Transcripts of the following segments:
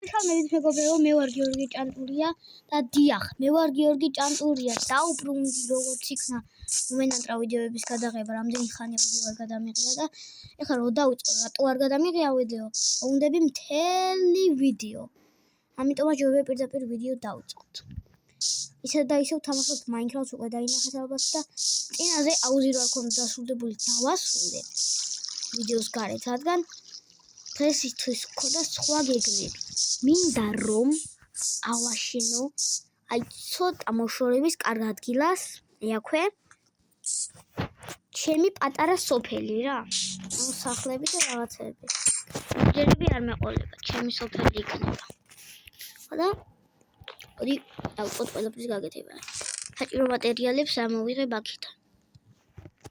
მოგესალმებით მეგობრებო, მე ვარ გიორგი ჭანტურია და დიახ, მე ვარ გიორგი ჭანტურია. დაუბრუნდი როგორც იქნა მომენატრა ვიდეოების გადაღება, რამდენი ხანია ვიდეო არ გადამიღია და ეხლა რო დავიწყო, რატო არ გადამიღია ვიდეო? უნდები მთელი ვიდეო. ამიტომაც ჯობია პირდაპირ ვიდეო დავიწყოთ. ისე და ისევ თამაშობთ Minecraft-ს უკვე დაინახეთ ალბათ და წინაზე აუზი რო არ ქონდა დასრულებული დავასრულე ვიდეოს გარეთ, რადგან დღესისთვის მქონდა სხვა გეგმები. მინდა რომ ავაშენო აი ცოტა მოშორების კარგ ადგილას, ეაქვე ჩემი პატარა სოფელი რა. ანუ სახლები და რაღაცები. ჯერები არ მეყოლება, ჩემი სოფელი იქნება. და ოდი დავყოთ ყველაფრის გაკეთება. საჭირო მატერიალებს ამოვიღებ აქედან.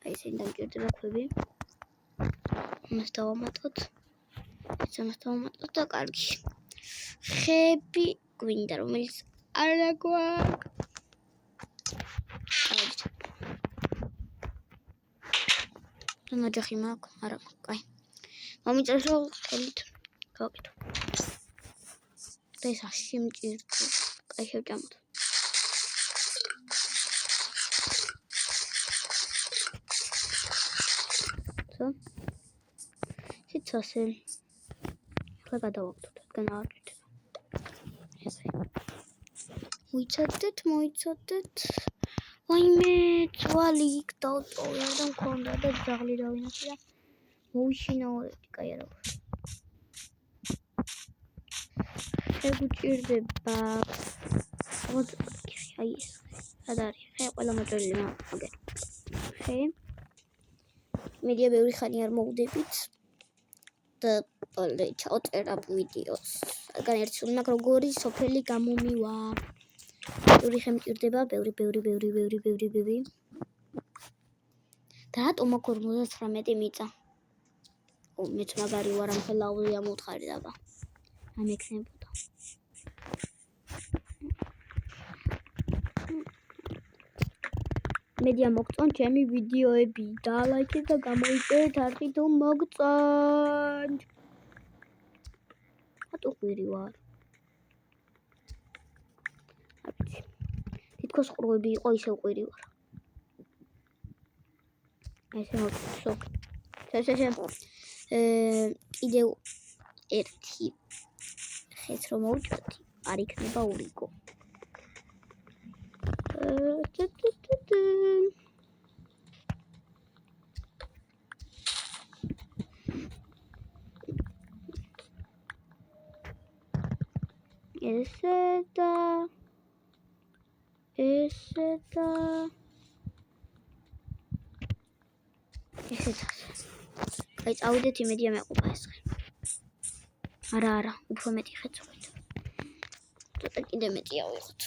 აი ესენი დამჭირდება ქვები. მას დავამატოთ. ეს დავამატოთ და კარგი. ხები გვინდა რომელიც არ გვაქვს. ნაჯახი მაქვს, არა მაქვს. კაი. მომიწევს რომ ხელით გავაკეთო. და ეს შემჭირდება. კაი შევჭამოთ. სიცოცხლე. ახლა გადავაგდოთ, რადგან არ ჭირდება. ესე. მოიცადეთ. ვაიმე, ძვალი იქ დავტოვე და მქონდა და ძაღლი დავინახე და მოვიშინაურებდი, კაი არა. შეგვჭირდება. აი ეს. სად არის? ხე ყველა მოჭრილი მაგერ. ხე. მედია ბევრი ხანი არ მოვდებით და პოლე ჩავწერა ვიდეოს. რადგან ერთი სულ მაქვს როგორი სოფელი გამომივა. ბევრი ხე მჭირდება, ბევრი. და რატომ აქ 59 მიწა? მეც მაგარი ვარ ამ ხელაუზი ამოთხარი დაბა. ამექნებოდა. მედია მოგწონთ ჩემი ვიდეოები და ლაიქეთ და გამოიწერეთ არხი თუ მოგწონთ. რატო ხვირი ვარ? აბიცი. თითქოს ყრუები იყო ისევ ხვირი ვარ. ესე მოვწო. კიდევ ერთი ხეც რომ მოვჭოდი, არ იქნება ურიგო. ესე და აი წავიდეთ იმედია მეყופה ეს ხე. არა, უფრო მეტი ხეც ვიყიდ. ცოტა კიდე მეტი ავიღოთ.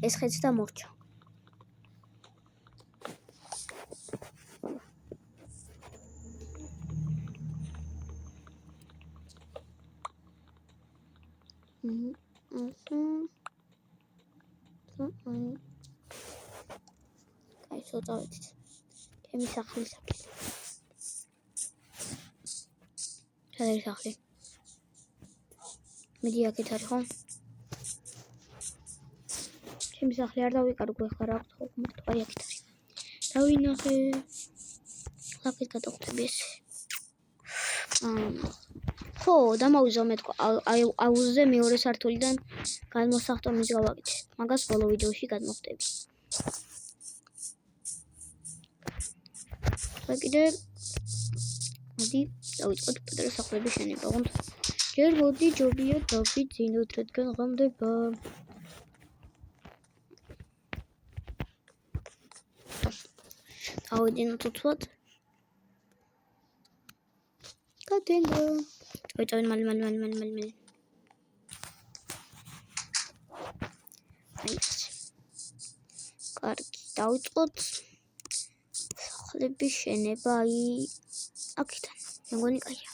ეს ხეც და მორჩა. კაი, წავედით. ჩემი სახლის აქეთ. სად არის სახლი? მედი აქეთ არის ხო? ჩემი სახლი არ დავიკარგო, ეხლა რა გთხოვ, მაგრამ აი აქეთ არის. დავინახე. აქეთ გადავხვდები ესე. ხო, დამავიზო მეთქვა. აუზზე მეორე სართულიდან გადმოსახტო მის გავაკეთე. მაგას ბოლო ვიდეოში გადმოხდები. და კიდე მოდი დავიწყოთ პატარა სახლების შენება. ჯერ მოდი ჯობია დავიძინოთ, რადგან ღამდება. დავიძინოთ უცბად. გადენდა. წავიწავენ მალე. კარგი, დავიწყოთ. სახლების შენება აი აქედან. მეგონი კაია.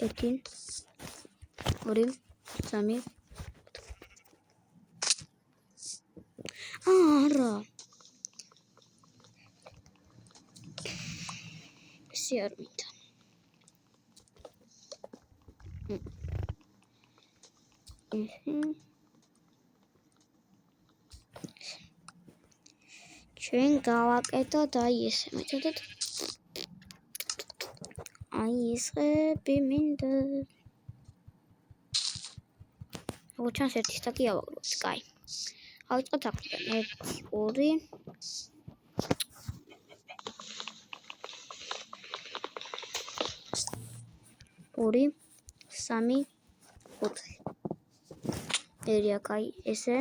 1 2 3 არა. ესე არ მინდა. ჩვენ გავაკეთოთ აი ესე მეთოდად. აი ესები მინდა. როგორც ჩანს ერთი სტაკი ავაგროვოთ. კაი. ავიწყოთ აქედან 1 2 3 4 ერია კაი ესე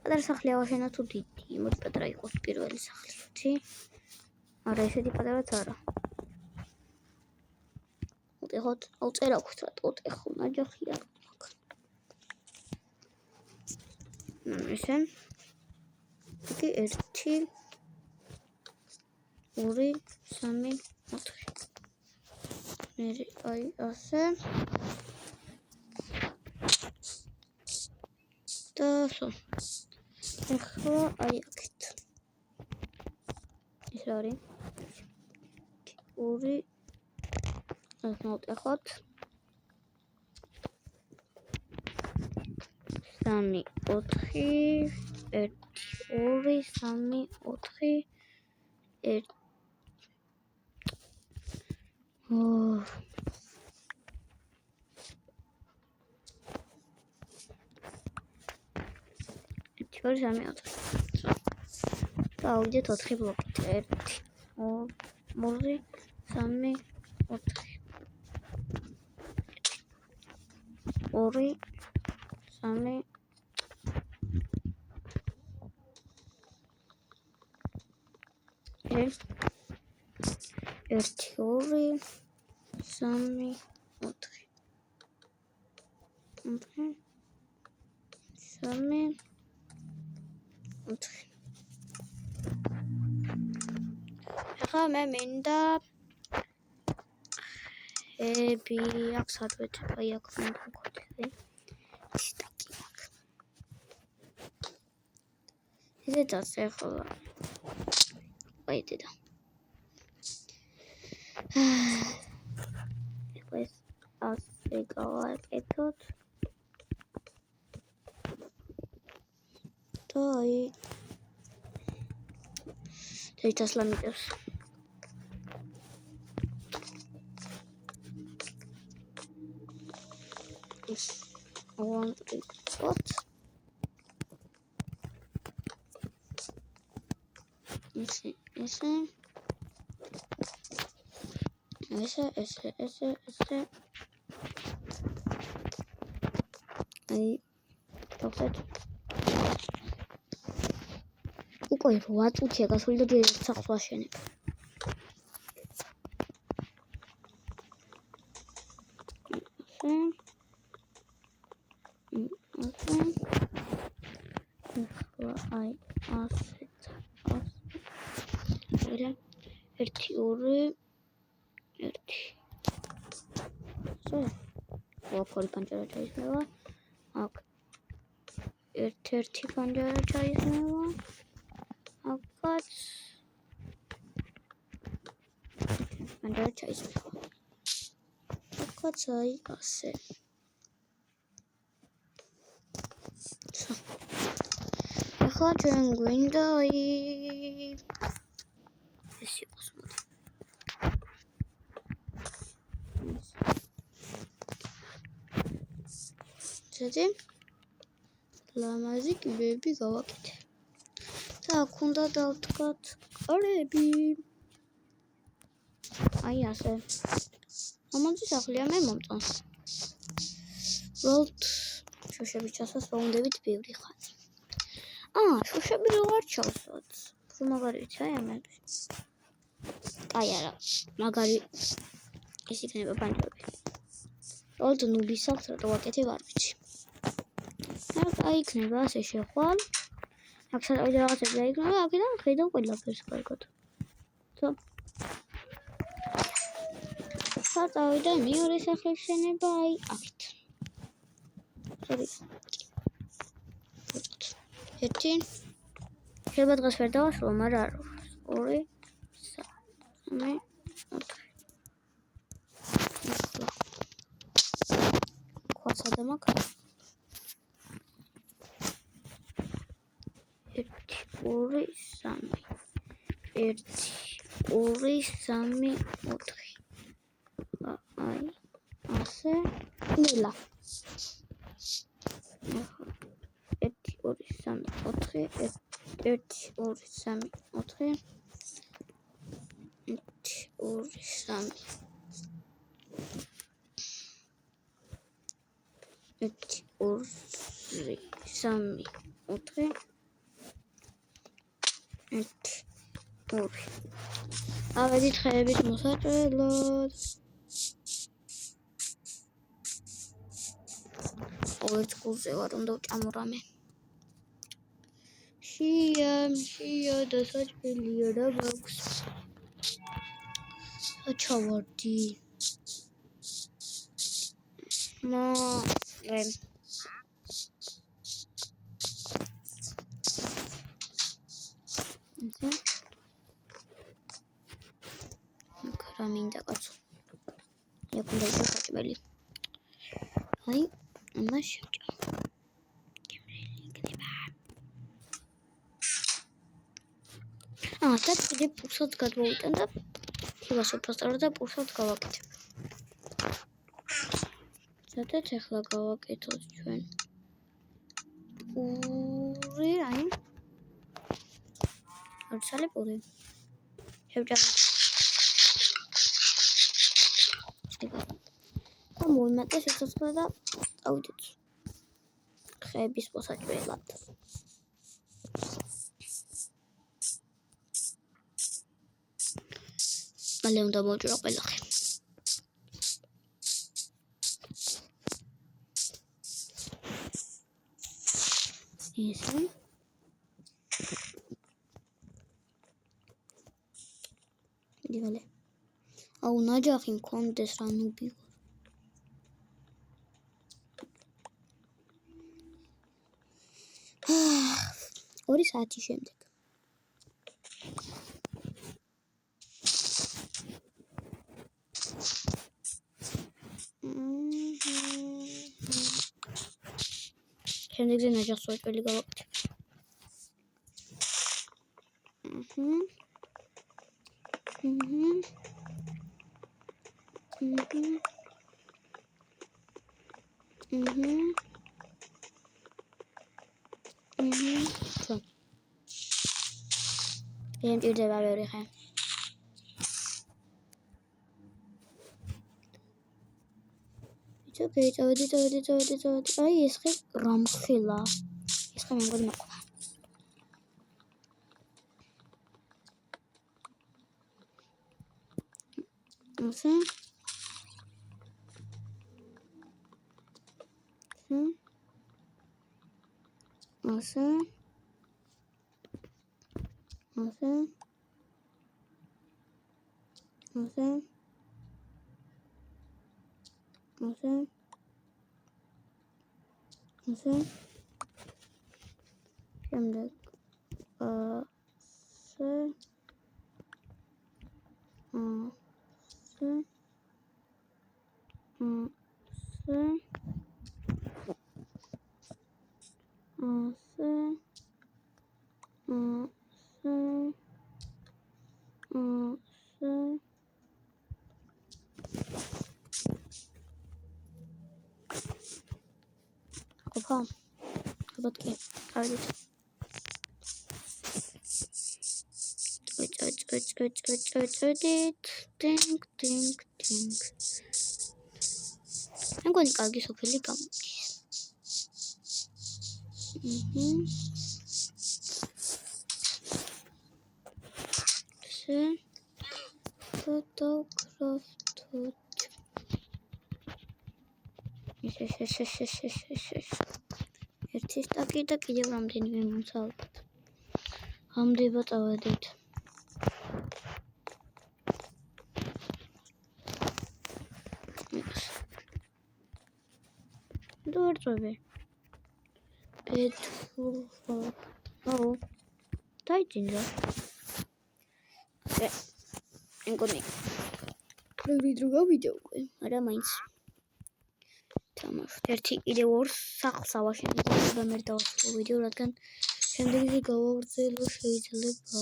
პატარა სახლი ავაშენო თუ დიდი მოდი პატარა იყოს პირველი სახლი ხუთი არა ესეთი პატარაც არა უტეხოთ აუწერა გვთ რა უტეხო ნაჯახი არ მაქვს ესე იგი 1 2 3 4 მე აი ასე და ახლა აი აქეთ ეს არის 2 ნოტეხოთ 3 4 1 2 3 4 1 What is that? So, get a triple of 1 or more, some or 3 some theory some or 3 some ახლა მე მინდა ები აქ სადვეთ აი აქ მინდა გქონდე სტაკი აქ ესე დასახლა აი დედა ეს ასე გავაკეთოთ და აი ეს ლამიტებს one spot ese აი დავხეთ უკვე 8 წუთია გასული და ერთ სახლს ვაშენებ აი ასეთ არა 1 2 1 ვაფორი პანჯარა ჩაისმევა აქ ერთ-ერთი პანჯარა ჩაისმევა აქაც პანჯარა ჩაისმევა აქაც აი ასე ახლა ჩვენ გვინდა აი ეს იყოს მოდი ზედი ლამაზი კიბეები გავაკეთე და აქ უნდა დავთქვათ კარები აი ასე მომანძი სახლია მე მომწონს ბროლთ შუშები ჩასვას ვაუნდებით ბევრი ხანი შუშები რო არ ჩავსვათ რომ მაგარი ვიცი აი ამები აი არა მაგარი ეს იქნება პანჯრები ბროლთ ნუბის სახლს რატო ვაკეთებ არ ვიცი აი იქნება ასე შეხვალ აქ სადავი რაღაცები დაიქნება აქედან ხედავ ყველაფერს კარგად ხო სადავიდან მეორე სახლის შენება აი აქეთ სორი ერთი შეიძლება დღეს ვერ დავასრულო მაგრამ არ 2 3 4 სად მაქვს? 1 2 3 1 2 3 4 აი ასე ნელა 1 2 3 4 1 2 3 4 1 2 3 1 2 3 4 1 ავედით ხეებით მოსაჭრელად ერთ კურზე ვარ უნდა ვჭამო რამე შია და საჭმელია და მაქვს საჩავარდი მინდა კაცო იქნება საჭმელი აი ამას შევჭამ და კიდე პურსაც გადმოვიტან და ხილას უფასწორ და პურსაც გავაკეთებ სადაც ახლა გავაკეთოთ ჩვენ პური აი ორცალი პური შევჭამ და მოვიმატე სიცოცხლე და წავიდეთ ხეების მოსაჭრელად მალე უნდა მოვჭრო ყველა ხე ისე დივალე აუ ნაჯახი მქონდეს რა ნუ ბიგო 2 საათი შემდეგ შემდეგზე ნაჯახს ვაჭველი გავაკეთებ მჭირდება ბევრი ხე ოკეი წავედი აი ეს ხე რამხელა ეს ხე მეგონი მოყვა ასე შემდეგ ყოფა აბატკი ავიდეთ ტინგ მეგონი კარგი სოფელი გამოდის ფოტოგრაფტოთ ერთი სტაკი და კიდევ რამდენიმე მომცალოთ ამდება წავედით დორწვები პეტრუ დაიძინდა მეგონი ბევრი დრო გავიდა უკვე არა მაინც დავთამაშოთ. ერთი კიდევ ორ სახლს ავაშენებ და მე დავასრულო ვიდეო, რადგან შემდეგზე გავაგრძელო შეიძლება.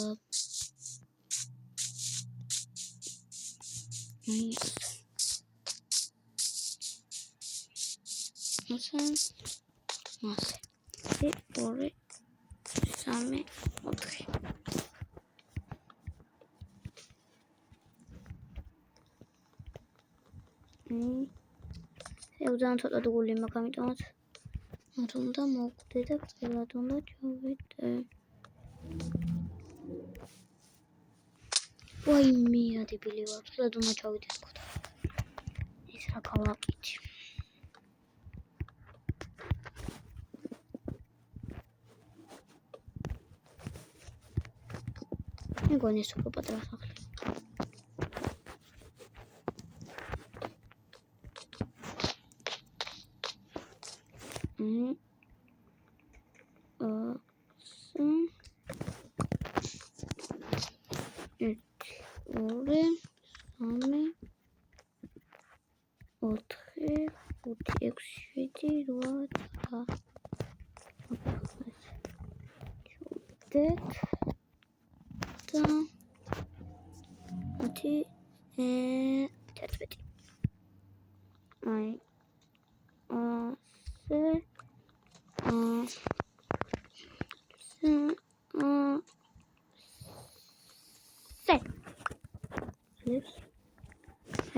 ასე. 2 3 4 ეუძან ცოტა დუგული მაქვს, ამიტომაც არ უნდა მოვკვდე და წილად უნდა ჩავიდე. ვაიმე, ადებილი ვარ, წილად უნდა ჩავიდე თქო. ის რა გავაკეთე. მეგონი ეს უფრო პატარა სახლი.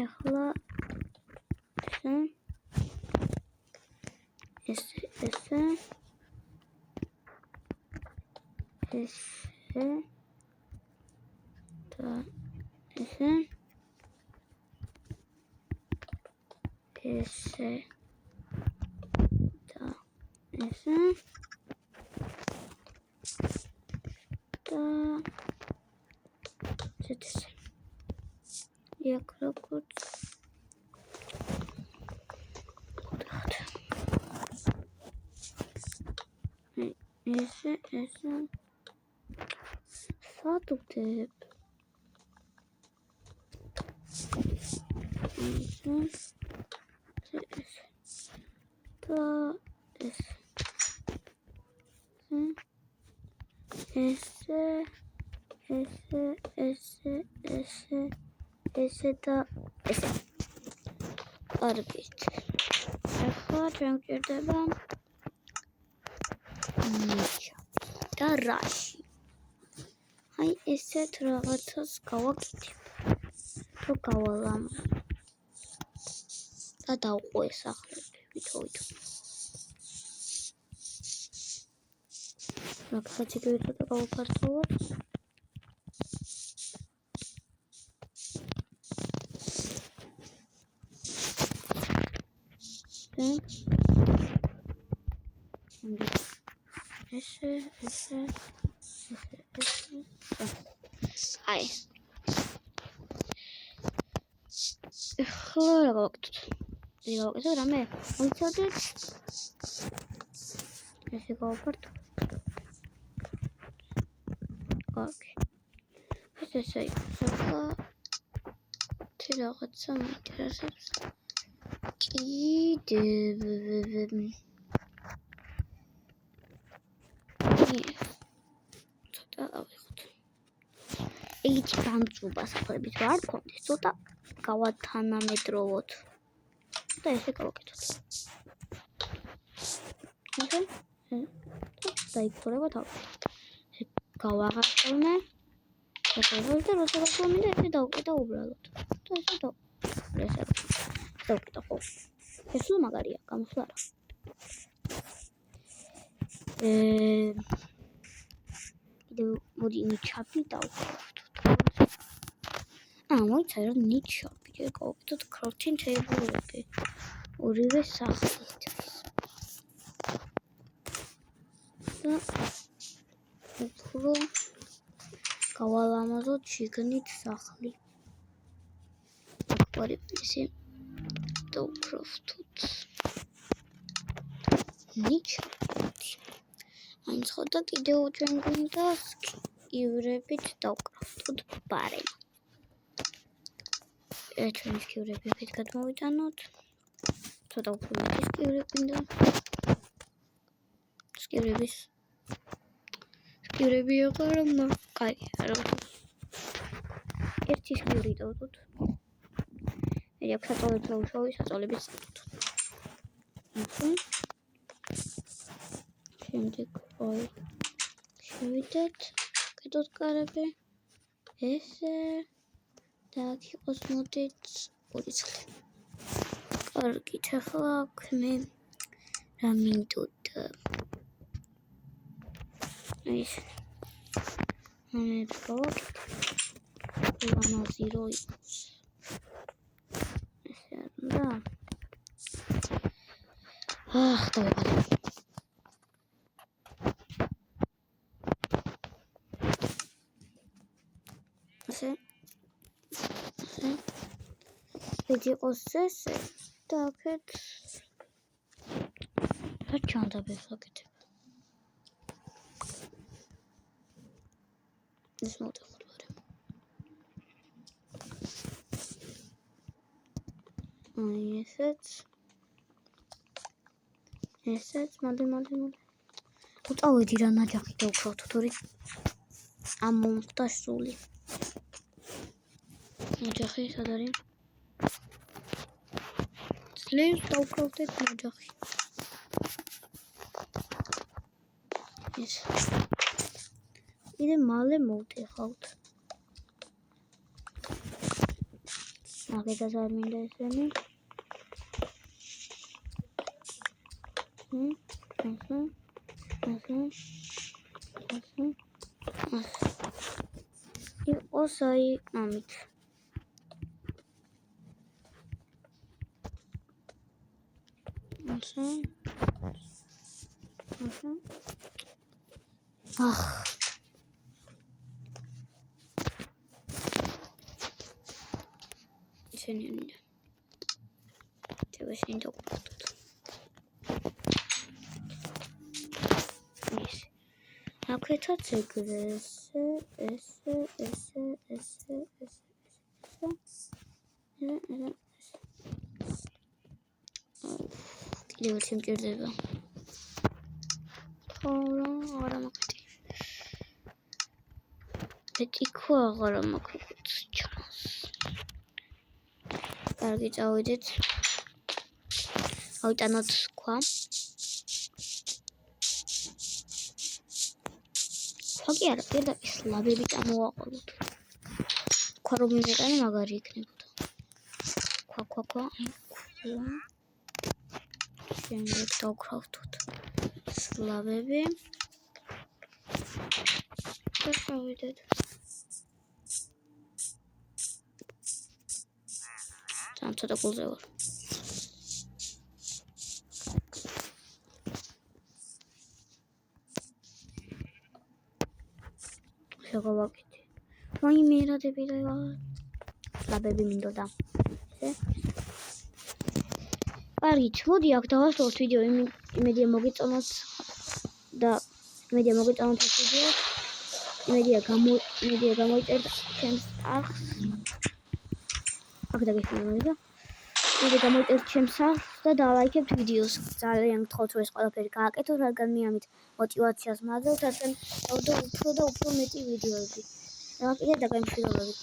Ეხლა კარგით. ახლა ჩვენ გვჭირდება ნიჩა და რაში. აი ესეთ რაღაცას გავაკეთებ. თუ გავალამ და დავყო ეს სახლები ვითომ. მაგასაც იგივე ცოტა გავაფართოვოთ. აი. ახლა რა გავაკეთოთ? რამე? მოიცადეთ. ესე გავაფართო. კარგი. ესე ახლა თი რაღაცა მაინტერესებს. კიდევ ცოტა ავიღოთ. ეგეთი გამწუება სახლებით არ გქონდეს, ცოტა გავათანამედროვოთ და ესე გავაკეთოთ. დაიქორება თავი. გავაღწევნე და როცა გავაკეთე ესე დავკეტა უბრალოდ. და ესე დავკეტა ხო. ეს სულ მაგარია, გამოსვლა არა. კიდევ მოდი ნიჩაბი დავკეთოთ. მოიცადეთ ნიჩაბი, გავაკეთოთ crafting table-ები. ორივე სახლისთვის. და უფრო გავალამაზოთ შიგნით სახლი. ესე დავკრაფტოთ. ნიჩაბი. მაინც ხო და კიდევ ჩვენ გვინდა სკივრებით დავკრაფტოთ ბარემ. ჩვენ სკივრები აქეთ გადმოვიტანოთ. ცოტა უფრო მეტი სკივრი მინდა. სკივრები აღარა კაი, არა. ერთი სკივრი დავდოთ. მე აქ საწოლებს ვუშავი, საწოლების დავდოთ. შემდეგ აი შევიდეთ, კეთოთ კარები. ესე და აქ იყოს მოდით პოლიცხლი. კარგით, ახლა აქ მე რა მინდოდ. ეს ამეთქოთ. ლამაზი რო იყოს. ესე და დავიყავ. ესე იყოს ესე და აქეთ რა ჩანდაბებს აკეთებ. ეს მოვდეხოთ ვარ. აი ესეც მალე. უწავედი რა ნაჯახი დავუქროთ თორე ამ მომხდა სული. ნაჯახი სად არის? ძლიერს დავუქროთ ნაჯახი. ეს კიდე მალე მოვდეხავთ. მაგედაც არ მინდა ესენი. იყოს აი ამით. ისინი მინდა. შენ დავუკვირდოთ. ის. აქეთაც ეგრე ესე. კიდევ ერთი მჭირდება. თორე არა მაგეთი. ეტიქო აღარა მაქვს ჩანს. კარგი წავიდეთ. ავიტანოთ ქვა. ხოგი არა, პირდაპირ ლაბები წამოვაყოლოთ. ქვა რომ მივეყენე მაგარი იქნებოდა. ქვა. შემდეგ დავკრავთოთ ლაბები. და წავიდეთ. თან ცოტა გულზე ვარ. შეგავაკეთე. ვაიმე რა დებილა. ლაბები მინდოდა. კარგით, მოდი აქ დავასრულოთ ვიდეო. იმედია მოგეწონათ და იმედია მოგეწონათ ეს ვიდეო. იმედია გამოიწერთ ჩემს არხს. აქ დაგეხმაროთ. იმედია გამოიწერთ ჩემს არხს და დალაიქებთ ვიდეოს. ძალიან გთხოვთ რომ ეს ყველაფერი გააკეთოთ, რადგან მე ამით мотивაციას მაძლევთ, რადგან დავდო უფრო და უფრო მეტი ვიდეოები. და კიდე დაგემშვიდობებით.